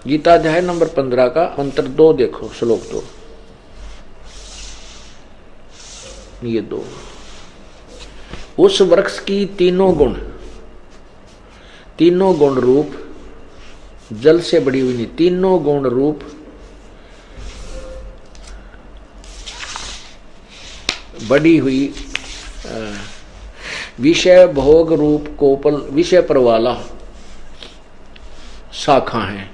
गीता अध्याय नंबर 15 का मंत्र 2 देखो, श्लोक 2। ये 2, उस वृक्ष की तीनों गुण रूप जल से बड़ी हुई नहीं, तीनों गुण रूप बड़ी हुई विषय भोग रूप कोपल विषय पर वाला शाखा है।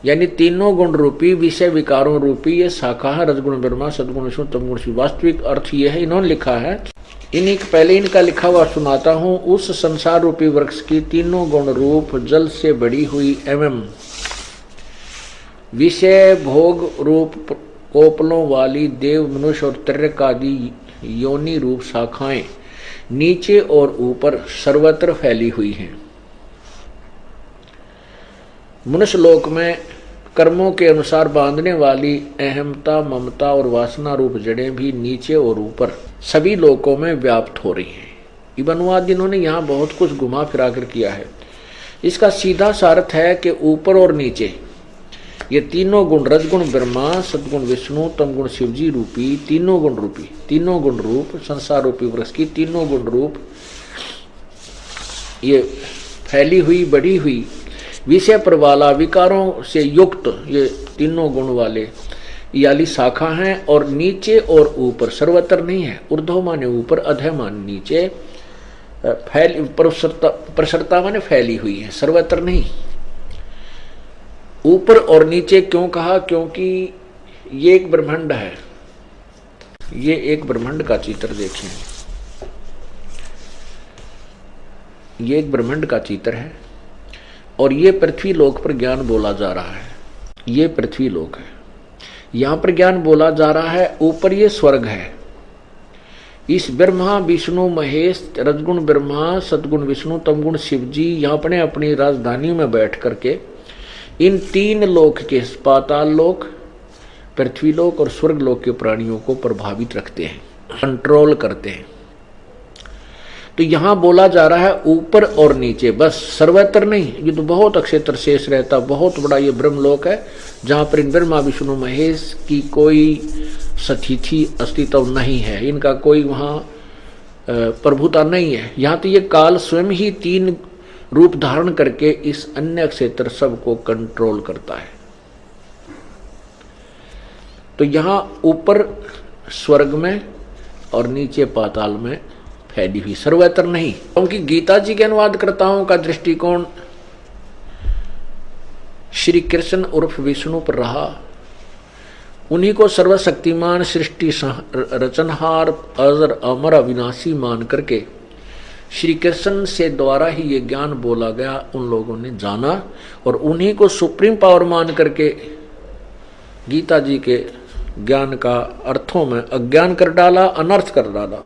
यानी तीनों गुण रूपी विषय विकारों रूपी ये शाखा है, रजगुण ब्रह्मा, सदगुण विष्णु, तमगुण शिव। वास्तविक अर्थ ये है, इन्होंने लिखा है, पहले इनका लिखा हुआ सुनाता हूं। उस संसार रूपी वृक्ष की तीनों गुण रूप जल से बड़ी हुई एवं विषय भोग रूप कोपलों वाली देव, मनुष्य और तर्क आदि योनि रूप शाखाएं नीचे और ऊपर सर्वत्र फैली हुई हैं। मनुष्य लोक में कर्मों के अनुसार बांधने वाली अहमता, ममता और वासना रूप जड़ें भी नीचे और ऊपर सभी लोकों में व्याप्त हो रही हैं। इब्न अनुवाद इन्होंने यहाँ बहुत कुछ घुमा फिरा कर किया है। इसका सीधा सा अर्थ है कि ऊपर और नीचे ये तीनों गुण, रजगुण ब्रह्मा, सदगुण विष्णु, तमगुण शिव जी रूपी तीनों गुण रूप संसार रूपी वृक्ष की तीनों गुण रूप ये फैली हुई बड़ी हुई विषय पर वाला विकारों से युक्त ये तीनों गुण वाले याली शाखा हैं। और नीचे और ऊपर सर्वत्र नहीं है, ऊर्ध्व माने ऊपर, अधः माने नीचे, प्रसरता माने फैली हुई है, सर्वत्र नहीं। ऊपर और नीचे क्यों कहा? क्योंकि ये एक ब्रह्मांड है। ये एक ब्रह्मांड का चित्र देखें, ये एक ब्रह्मांड का चित्र है और ये पृथ्वी लोक पर ज्ञान बोला जा रहा है। ये पृथ्वी लोक है, यहां पर ज्ञान बोला जा रहा है। ऊपर ये स्वर्ग है। इस ब्रह्मा विष्णु महेश, रजगुण ब्रह्मा, सदगुण विष्णु, तमगुण शिव जी यहाँ अपने अपनी राजधानी में बैठ करके इन तीन लोक के, पाताल लोक, पृथ्वी लोक और स्वर्ग लोक के प्राणियों को प्रभावित रखते हैं, कंट्रोल करते हैं। तो यहां बोला जा रहा है ऊपर और नीचे, बस सर्वत्र नहीं। ये तो बहुत अक्षेत्र शेष रहता, बहुत बड़ा ये ब्रह्मलोक है जहां पर इन ब्रह्मा विष्णु महेश की कोई सतिथि अस्तित्व नहीं है, इनका कोई वहां प्रभुता नहीं है। यहां तो ये काल स्वयं ही तीन रूप धारण करके इस अन्य क्षेत्र सबको कंट्रोल करता है। तो यहां ऊपर स्वर्ग में और नीचे पाताल में फैली हुई, सर्वत्र नहीं। क्योंकि गीता जी के अनुवादकर्ताओं का दृष्टिकोण श्री कृष्ण उर्फ विष्णु पर रहा। उन्हीं को सर्वशक्तिमान, सृष्टि रचनहार, अजर अमर अविनाशी मान करके श्री कृष्ण से द्वारा ही ये ज्ञान बोला गया, उन लोगों ने जाना और उन्हीं को सुप्रीम पावर मान करके गीता जी के ज्ञान का अर्थों में अज्ञान कर डाला, अनर्थ कर डाला।